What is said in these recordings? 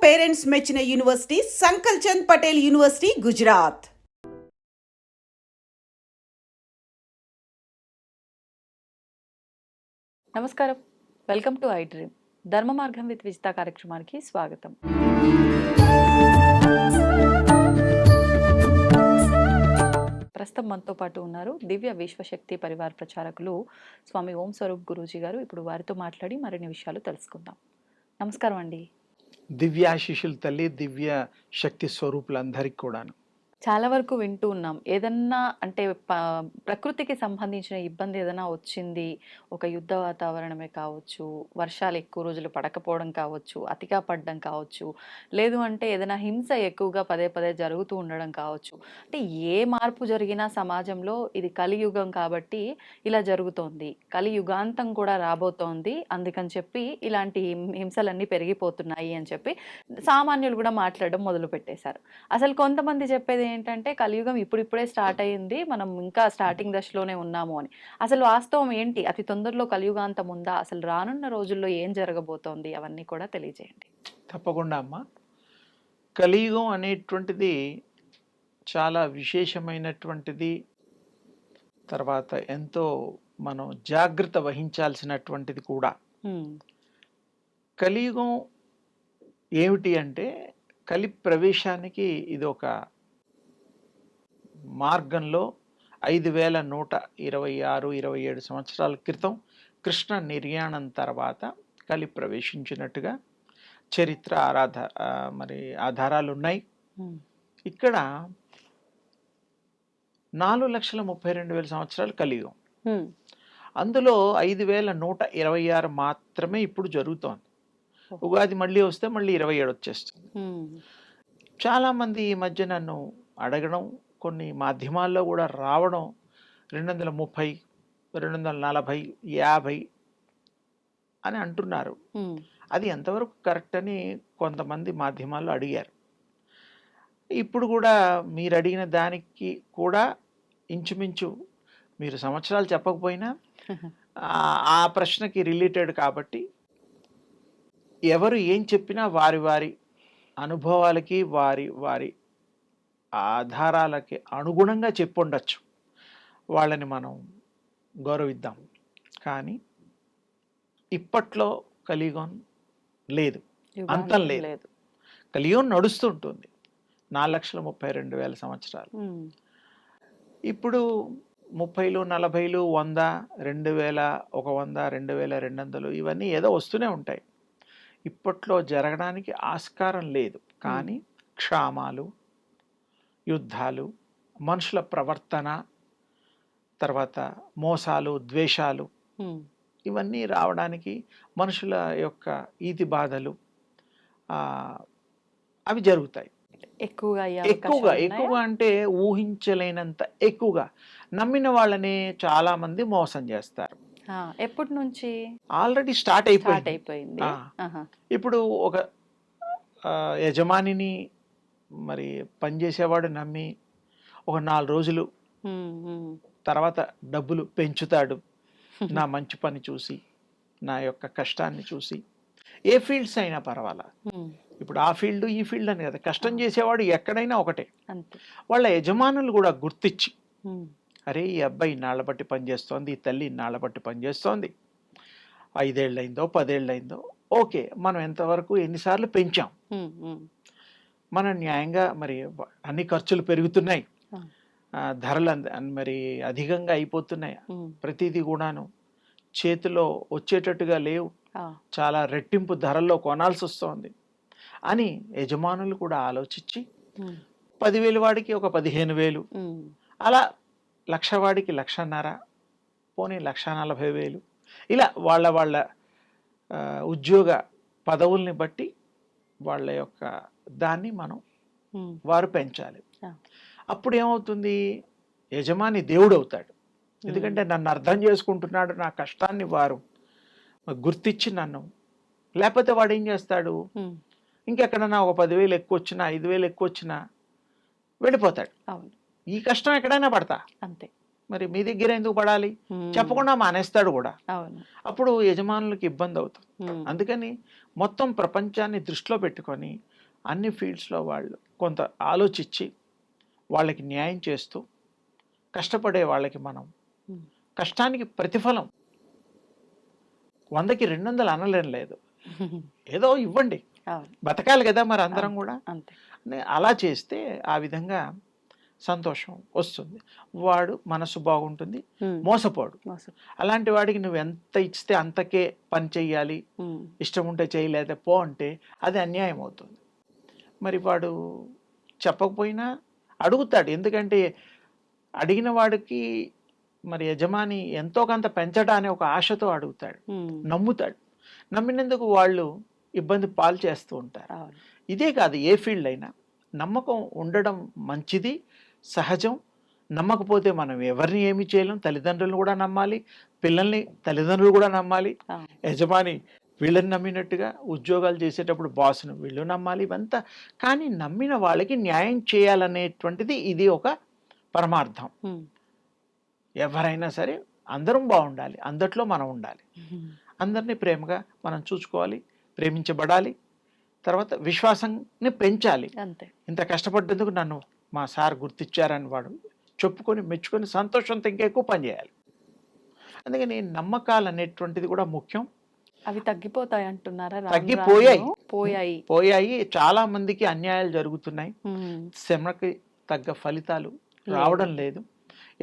Parents మెచ్చిన university సంకల్ Chand Patel university Gujarat. నమస్కారం, welcome to I dream. ధర్మ మార్గం విత్ విజిత కార్యక్రమానికి స్వాగతం. ప్రస్తుతం మనతో పాటు ఉన్నారు దివ్య విశ్వశక్తి పరివార్ ప్రచారకులు స్వామి ఓం స్వరూప్ గురూజీ గారు. ఇప్పుడు వారితో మాట్లాడి మరిన్ని విషయాలు తెలుసుకుందాం. నమస్కారం అండి. దివ్యాశిషులు తల్లి, దివ్య శక్తి స్వరూపులందరికీ కూడాను. చాలా వరకు వింటూ ఉన్నాం, ఏదన్నా అంటే ప్రకృతికి సంబంధించిన ఇబ్బంది ఏదైనా వచ్చింది, ఒక యుద్ధ వాతావరణమే కావచ్చు, వర్షాలు ఎక్కువ రోజులు పడకపోవడం కావచ్చు, అతిగా పడడం కావచ్చు, లేదు అంటే ఏదైనా హింస ఎక్కువగా పదే పదే జరుగుతూ ఉండడం కావచ్చు. అంటే ఏ మార్పు జరిగినా సమాజంలో ఇది కలియుగం కాబట్టి ఇలా జరుగుతోంది, కలియుగాంతం కూడా రాబోతోంది, అందుకని చెప్పి ఇలాంటి హింసలన్నీ పెరిగిపోతున్నాయి అని చెప్పి సామాన్యులు కూడా మాట్లాడడం మొదలు పెట్టేశారు. అసలు కొంతమంది చెప్పేది ఏంటంటే కలియుగం ఇప్పుడిప్పుడే స్టార్ట్ అయ్యింది, మనం ఇంకా స్టార్టింగ్ దశలోనే ఉన్నాము అని. అసలు వాస్తవం ఏంటి? అతి తొందరలో కలియుగాంతం ఉందా? అసలు రానున్న రోజుల్లో ఏం జరగబోతోంది? అవన్నీ కూడా తెలియజేయండి. తప్పకుండా అమ్మా. కలియుగం అనేటువంటిది చాలా విశేషమైనటువంటిది. తర్వాత ఎంతో మనం జాగ్రత్త వహించాల్సినటువంటిది కూడా. కలియుగం ఏమిటి అంటే, కలి ప్రవేశానికి ఇది ఒక మార్గంలో 5126-27 సంవత్సరాల క్రితం కృష్ణ నిర్యాణం తర్వాత కలి ప్రవేశించినట్టుగా చరిత్ర మరి ఆధారాలు ఉన్నాయి. ఇక్కడ 4,32,000 సంవత్సరాలు కలియుగం. అందులో 5,126 మాత్రమే ఇప్పుడు జరుగుతోంది. ఉగాది మళ్ళీ వస్తే మళ్ళీ 27 వచ్చేస్తుంది. చాలామంది ఈ మధ్య నన్ను అడగడం, కొన్ని మాధ్యమాల్లో కూడా రావడం 230, 240, 50 అని అంటున్నారు. అది ఎంతవరకు కరెక్ట్ అని కొంతమంది మాధ్యమాల్లో అడిగారు. ఇప్పుడు కూడా మీరు అడిగిన దానికి కూడా ఇంచుమించు, మీరు సంవత్సరాలు చెప్పకపోయినా ఆ ప్రశ్నకి రిలేటెడ్ కాబట్టి ఎవరు ఏం చెప్పినా వారి వారి అనుభవాలకి వారి వారి ఆధారాలకి అనుగుణంగా చెప్పుండొచ్చు. వాళ్ళని మనం గౌరవిద్దాం. కానీ ఇప్పట్లో కలియుగం లేదు, అంతం లేదు. కలియుగం నడుస్తుంటుంది 4,32,000 సంవత్సరాలు. ఇప్పుడు 30లు, 40లు, 100, 2,000, 100, 2,200 ఇవన్నీ ఏదో వస్తూనే ఉంటాయి. ఇప్పట్లో జరగడానికి ఆస్కారం లేదు. కానీ క్షామాలు, యుద్ధాలు, మనుషుల ప్రవర్తన, తర్వాత మోసాలు, ద్వేషాలు, ఇవన్నీ రావడానికి, మనుషుల యొక్క ఈతి బాధలు అవి జరుగుతాయి. ఎక్కువగా అంటే ఊహించలేనంత ఎక్కువగా నమ్మిన వాళ్ళని చాలా మంది మోసం చేస్తారు. ఎప్పటి నుంచి? ఆల్రెడీ స్టార్ట్ అయిపోయింది. ఇప్పుడు ఒక యజమానిని, మరి పనిచేసేవాడు నమ్మి ఒక 4 రోజులు తర్వాత డబ్బులు పెంచుతాడు. నా మంచి పని చూసి, నా యొక్క కష్టాన్ని చూసి. ఏ ఫీల్డ్స్ అయినా పర్వాలా. ఇప్పుడు ఆ ఫీల్డ్ ఈ ఫీల్డ్ అని కదా, కష్టం చేసేవాడు ఎక్కడైనా ఒకటే. వాళ్ళ యజమానులు కూడా గుర్తించి, అరే ఈ అబ్బాయి ఇన్నాళ్ళ బట్టి పనిచేస్తోంది, ఈ తల్లి ఇన్నాళ్ళ బట్టి పనిచేస్తోంది, 5 ఏళ్ళైందో 10 ఏళ్ళైందో, ఓకే మనం ఎంతవరకు ఎన్నిసార్లు పెంచాం, మనం న్యాయంగా, మరి అన్ని ఖర్చులు పెరుగుతున్నాయి, ధరలు మరి అధికంగా అయిపోతున్నాయి, ప్రతిదీ కూడాను చేతిలో వచ్చేటట్టుగా లేవు, చాలా రెట్టింపు ధరల్లో కొనాల్సి వస్తుంది అని యజమానులు కూడా ఆలోచించి 10,000 వాడికి ఒక 15,000, అలా 1,00,000 వాడికి 1,50,000, పోనీ 1,40,000, ఇలా వాళ్ళ ఉద్యోగ పదవుల్ని బట్టి వాళ్ళ యొక్క దాన్ని మనం వారు పెంచాలి. అప్పుడు ఏమవుతుంది, యజమాని దేవుడు అవుతాడు. ఎందుకంటే నన్ను అర్థం చేసుకుంటున్నాడు, నా కష్టాన్ని వారు గుర్తించి నన్ను. లేకపోతే వాడు ఏం చేస్తాడు, ఇంకెక్కడన్నా ఒక 10,000 ఎక్కువ వచ్చినా, 5,000 ఎక్కువ వచ్చినా వెళ్ళిపోతాడు. ఈ కష్టం ఎక్కడైనా పడతా. అంతే. మరి మీ దగ్గర ఎందుకు పడాలి, చెప్పకుండా మానేస్తాడు కూడా. అవును. అప్పుడు యజమానులకు ఇబ్బంది అవుతుంది. అందుకని మొత్తం ప్రపంచాన్ని దృష్టిలో పెట్టుకొని అన్ని ఫీల్డ్స్లో వాళ్ళు కొంత ఆలోచించి వాళ్ళకి న్యాయం చేస్తూ కష్టపడే వాళ్ళకి మనం కష్టానికి ప్రతిఫలం 100కి 200 అనలేం లేదు, ఏదో ఇవ్వండి, అవును. బతకాలి కదా మరి అందరం కూడా. అంతే. అలా చేస్తే ఆ విధంగా సంతోషం వస్తుంది, వాడు మనసు బాగుంటుంది, మోసపోడు. అలాంటి వాడికి నువ్వు ఎంత ఇస్తే అంతకే పని చెయ్యాలి, ఇష్టం ఉంటే చేయలేదే పో అంటే అది అన్యాయం అవుతుంది. మరి వాడు చెప్పకపోయినా అడుగుతాడు, ఎందుకంటే అడిగిన వాడికి మరి యజమాని ఎంతో కొంత పెంచడానే ఒక ఆశతో అడుగుతాడు, నమ్ముతాడు. నమ్మినందుకు వాళ్ళు ఇబ్బంది పాలు చేస్తూ ఉంటారు. ఇదే కాదు, ఏ ఫీల్డ్ అయినా నమ్మకం ఉండడం మంచిది, సహజం. నమ్మకపోతే మనం ఎవరిని ఏమి చేయలేం. తల్లిదండ్రులను కూడా నమ్మాలి, పిల్లల్ని తల్లిదండ్రులు కూడా నమ్మాలి, యజమాని వీళ్ళని నమ్మినట్టుగా ఉద్యోగాలు చేసేటప్పుడు బాస్ను వీళ్ళు నమ్మాలి, ఇవంతా. కానీ నమ్మిన వాళ్ళకి న్యాయం చేయాలనేటువంటిది ఇది ఒక పరమార్థం. ఎవరైనా సరే అందరం బాగుండాలి, అందట్లో మనం ఉండాలి, అందరినీ ప్రేమగా మనం చూసుకోవాలి, ప్రేమించబడాలి. తర్వాత విశ్వాసాన్ని పెంచాలి. అంతే. ఇంత కష్టపడ్డందుకు నన్ను మా సార్ గుర్తించారని వాడు చెప్పుకొని మెచ్చుకొని సంతోషంతో ఇంకా ఎక్కువ పని చేయాలి. అందుకని నమ్మకాలు అనేటువంటిది కూడా ముఖ్యం. అవి తగ్గిపోతాయి అంటున్నారా? పోయాయి. చాలా మందికి అన్యాయాలు జరుగుతున్నాయి, శ్రమకి తగ్గ ఫలితాలు రావడం లేదు.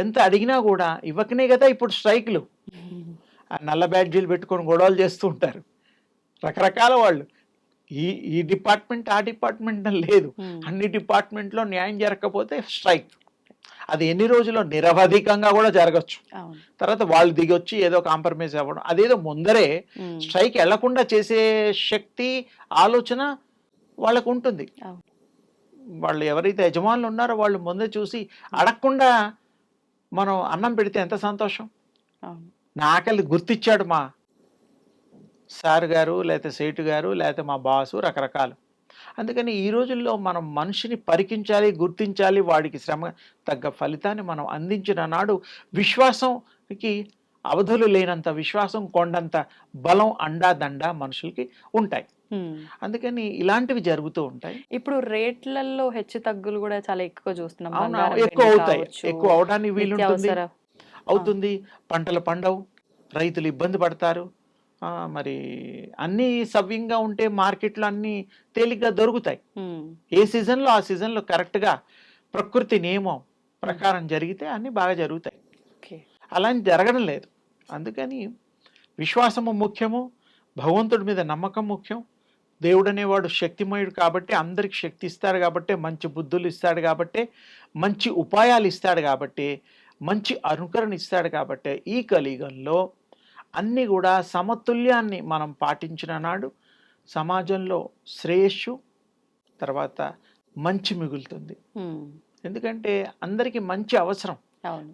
ఎంత అడిగినా కూడా ఇవ్వకనే కదా ఇప్పుడు స్ట్రైక్లు. నల్ల బ్యాడ్జీలు పెట్టుకొని గొడవలు చేస్తూ ఉంటారు రకరకాల వాళ్ళు. ఈ డిపార్ట్మెంట్ ఆ డిపార్ట్మెంట్ లేదు, అన్ని డిపార్ట్మెంట్లో న్యాయం జరగకపోతే స్ట్రైక్. అది ఎన్ని రోజుల్లో నిరవధికంగా కూడా జరగచ్చు. తర్వాత వాళ్ళు దిగి వచ్చి ఏదో కాంప్రమైజ్ అవ్వడం, అదేదో ముందరే స్ట్రైక్ వెళ్లకుండా చేసే శక్తి ఆలోచన వాళ్ళకు ఉంటుంది. వాళ్ళు ఎవరైతే యజమానులు ఉన్నారో వాళ్ళు ముందే చూసి అడగకుండా మనం అన్నం పెడితే ఎంత సంతోషం. నా ఆకలి గుర్తిచ్చాడు మా సార్ గారు, లేకపోతే సేటు గారు, లేకపోతే మా బాసు, రకరకాలు. అందుకని ఈ రోజుల్లో మనం మనిషిని పరికించాలి, గుర్తించాలి, వాడికి శ్రమ తగ్గ ఫలితాన్ని మనం అందించిన నాడు విశ్వాసంకి అవధులు లేనంత విశ్వాసం, కొండంత బలం, అండా దండ మనుషులకి ఉంటాయి. అందుకని ఇలాంటివి జరుగుతూ ఉంటాయి. ఇప్పుడు రేట్లలో హెచ్చు తగ్గులు కూడా చాలా ఎక్కువ చూస్తున్నాం. ఎక్కువ అవుతాయి, ఎక్కువ అవడానికి వీలుంటుంది, అవుతుంది. పంటలు పండవు, రైతులు ఇబ్బంది పడతారు. మరి అన్నీ సవ్యంగా ఉంటే మార్కెట్లో అన్నీ తేలిగ్గా దొరుకుతాయి. ఏ సీజన్లో ఆ సీజన్లో కరెక్ట్గా ప్రకృతి నియమం ప్రకారం జరిగితే అన్నీ బాగా జరుగుతాయి. అలా జరగడం లేదు. అందుకని విశ్వాసము ముఖ్యము, భగవంతుడి మీద నమ్మకం ముఖ్యం. దేవుడు అనేవాడు శక్తిమయుడు కాబట్టి అందరికి శక్తి ఇస్తాడు, కాబట్టి మంచి బుద్ధులు ఇస్తాడు, కాబట్టి మంచి ఉపాయాలు ఇస్తాడు, కాబట్టి మంచి అనుకరణ ఇస్తాడు. కాబట్టి ఈ కలియుగంలో అన్నీ కూడా సమతుల్యాన్ని మనం పాటించిన నాడు సమాజంలో శ్రేయస్సు, తర్వాత మంచి మిగులుతుంది. ఎందుకంటే అందరికీ మంచి అవసరం.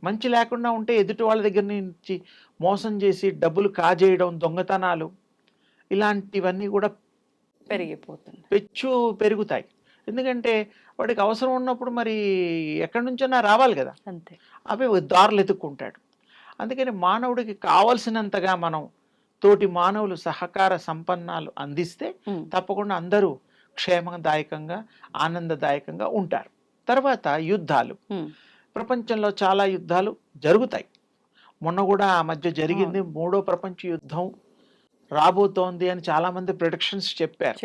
మంచి లేకుండా ఉంటే ఎదుటి వాళ్ళ దగ్గర నుంచి మోసం చేసి డబ్బులు కాజేయడం, దొంగతనాలు, ఇలాంటివన్నీ కూడా పెరుగుతాయి. ఎందుకంటే వాడికి అవసరం ఉన్నప్పుడు మరి ఎక్కడి నుంచైనా రావాలి కదా, అంతే, అవి దారులు ఎత్తుక్కుంటాడు. అందుకని మానవుడికి కావలసినంతగా మనం తోటి మానవులు సహకార సంపన్నాలు అందిస్తే తప్పకుండా అందరూ క్షేమదాయకంగా, ఆనందదాయకంగా ఉంటారు. తర్వాత యుద్ధాలు, ప్రపంచంలో చాలా యుద్ధాలు జరుగుతాయి. మొన్న కూడా ఆ మధ్య జరిగింది, 3వ ప్రపంచ యుద్ధం రాబోతోంది అని చాలా మంది ప్రిడిక్షన్స్ చెప్పారు.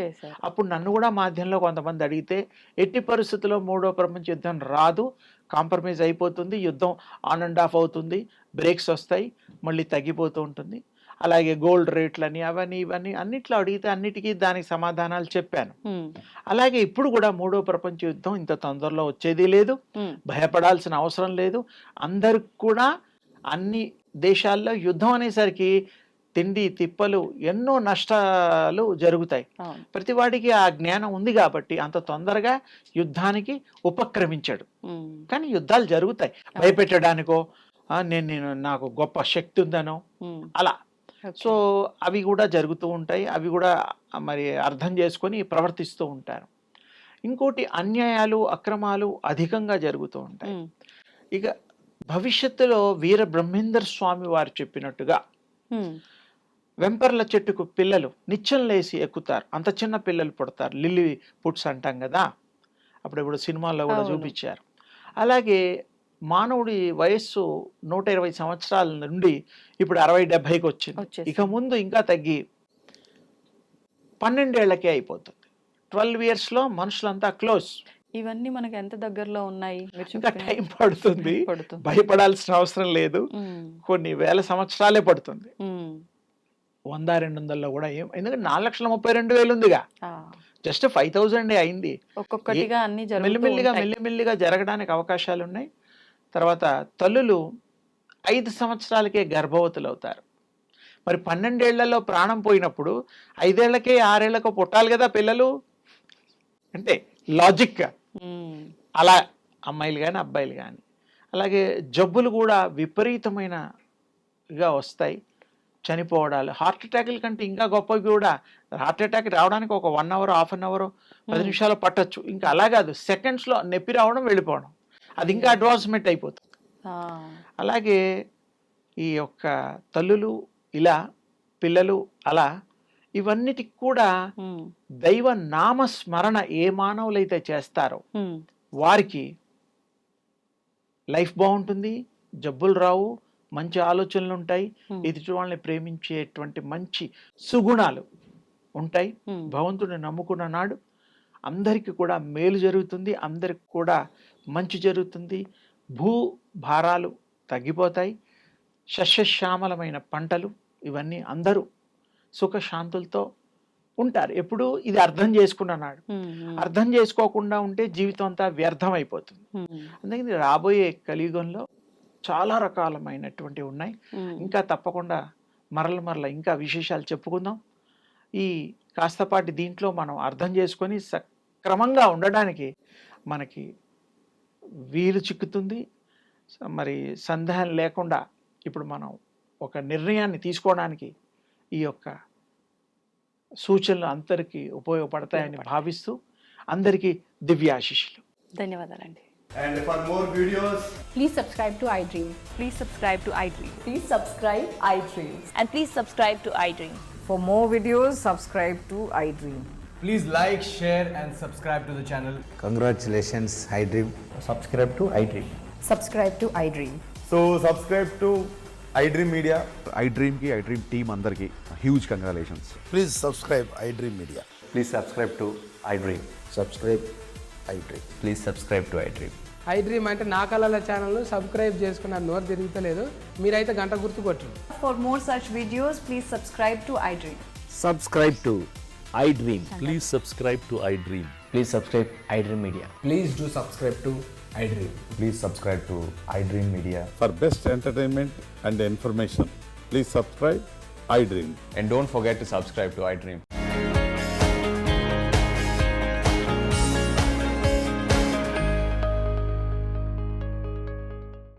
అప్పుడు నన్ను కూడా మాధ్యమంలో కొంతమంది అడిగితే, ఎట్టి పరిస్థితుల్లో 3వ ప్రపంచ యుద్ధం రాదు, కాంప్రమైజ్ అయిపోతుంది, యుద్ధం ఆన్ అండ్ ఆఫ్ అవుతుంది, బ్రేక్స్ వస్తాయి, మళ్ళీ తగ్గిపోతూ ఉంటుంది. అలాగే గోల్డ్ రేట్లని అవన్నీ ఇవన్నీ అన్నిట్లో అడిగితే అన్నిటికీ దానికి సమాధానాలు చెప్పాను. అలాగే ఇప్పుడు కూడా 3వ ప్రపంచ యుద్ధం ఇంత తొందరలో వచ్చేది లేదు, భయపడాల్సిన అవసరం లేదు. అందరికి కూడా అన్ని దేశాల్లో యుద్ధం అనేసరికి తిండి తిప్పలు, ఎన్నో నష్టాలు జరుగుతాయి. ప్రతివాడికి ఆ జ్ఞానం ఉంది కాబట్టి అంత తొందరగా యుద్ధానికి ఉపక్రమించాడు. కానీ యుద్ధాలు జరుగుతాయి, భయపెట్టడానికో నేను నాకు గొప్ప శక్తి ఉందనో అలా. సో అవి కూడా జరుగుతూ ఉంటాయి, అవి కూడా మరి అర్థం చేసుకొని ప్రవర్తిస్తూ ఉంటారు. ఇంకోటి, అన్యాయాలు, అక్రమాలు అధికంగా జరుగుతూ ఉంటాయి. ఇక భవిష్యత్తులో వీర బ్రహ్మేందర్ స్వామి వారు చెప్పినట్టుగా వెంపర్ల చెట్టుకు పిల్లలు నిత్యం లేసి ఎక్కుతారు, అంత చిన్న పిల్లలు పుడతారు, లిల్లీ పుట్స్ అంటాం కదా, అప్పుడు సినిమాల్లో కూడా చూపించారు. అలాగే మానవుడి వయస్సు 120 సంవత్సరాల నుండి ఇప్పుడు 60-70కి వచ్చింది. ఇక ముందు ఇంకా తగ్గి 12 ఏళ్లకే అయిపోతుంది. 12 years లో మనుషులంతా క్లోజ్. ఇవన్నీ మనకి ఎంత దగ్గరలో ఉన్నాయి? ఇంకా టైం పడుతుంది, భయపడాల్సిన అవసరం లేదు, కొన్ని వేల సంవత్సరాలే పడుతుంది. 100-200లో కూడా ఏం, ఎందుకంటే 4,32,000 ఉందిగా, జస్ట్ 5,000 అయింది. ఒక్కొక్కటిగా అన్ని మెల్లిమెల్లిగా జరగడానికి అవకాశాలు ఉన్నాయి. తర్వాత తల్లులు 5 సంవత్సరాలకే గర్భవతులు అవుతారు. మరి 12 ఏళ్లలో ప్రాణం పోయినప్పుడు 5 ఏళ్లకే 6 ఏళ్లకో పుట్టాలి కదా పిల్లలు, అంటే లాజిక్. అలా అమ్మాయిలు కానీ అబ్బాయిలు కానీ. అలాగే జబ్బులు కూడా విపరీతమైనగా వస్తాయి, చనిపోవడాలు, హార్ట్ అటాక్ల కంటే ఇంకా గొప్పవి కూడా. హార్ట్ అటాక్ రావడానికి ఒక 1 hour, హాఫ్ అన్ అవర్, 10 నిమిషాలు పట్టొచ్చు. ఇంకా అలా కాదు, సెకండ్స్లో నొప్పి రావడం, వెళ్ళిపోవడం, అది ఇంకా అడ్వాన్స్మెంట్ అయిపోతుంది. అలాగే ఈ యొక్క తల్లులు ఇలా, పిల్లలు అలా, ఇవన్నిటికి కూడా దైవ నామస్మరణ ఏ మానవులైతే చేస్తారో వారికి లైఫ్ బాగుంటుంది, జబ్బులు రావు, మంచి ఆలోచనలు ఉంటాయి, ఎదుటి వాళ్ళని ప్రేమించేటువంటి మంచి సుగుణాలు ఉంటాయి. భగవంతుడిని నమ్ముకున్న నాడు అందరికీ కూడా మేలు జరుగుతుంది, అందరికి కూడా మంచి జరుగుతుంది, భూ భారాలు తగ్గిపోతాయి, సస్యశ్యామలమైన పంటలు, ఇవన్నీ అందరూ సుఖశాంతులతో ఉంటారు. ఎప్పుడు ఇది అర్థం చేసుకున్నాడు. అర్థం చేసుకోకుండా ఉంటే జీవితం అంతా వ్యర్థం అయిపోతుంది. అందుకని రాబోయే కలియుగంలో చాలా రకాలమైనటువంటివి ఉన్నాయి. ఇంకా తప్పకుండా మరల ఇంకా విశేషాలు చెప్పుకుందాం. ఈ కాస్తపాటి దీంట్లో మనం అర్థం చేసుకొని సక్రమంగా ఉండడానికి మనకి వీలు చిక్కుతుంది. మరి సందేహం లేకుండా ఇప్పుడు మనం ఒక నిర్ణయాన్ని తీసుకోవడానికి ఈ యొక్క సూచనలు అందరికీ ఉపయోగపడతాయని భావిస్తూ అందరికీ దివ్యాశీస్సులు. ధన్యవాదాలండి. And for more videos, please subscribe to iDream. Please subscribe to iDream. Please subscribe iDream. And please subscribe to iDream. For more videos, subscribe to iDream. please like, share and subscribe to the channel. Congratulations, iDream. Subscribe to iDream. Subscribe to iDream. So subscribe to iDream Media. iDream ki iDream team andarki huge congratulations. Please subscribe iDream Media. Please subscribe to iDream. Subscribe iDream. Please subscribe to iDream. iDream అంటే నా కళల channel subscribe చేసుకున్నారు, నోరు తిరుగుతలేదు, మీరైతే గంట గుర్తు కొట్టండి. For more such videos, please subscribe to iDream. Subscribe to iDream. Please subscribe to iDream. Please subscribe iDream Media. Please do subscribe to iDream. Please subscribe to iDream Media. For best entertainment and information, please subscribe iDream. And don't forget to subscribe to iDream.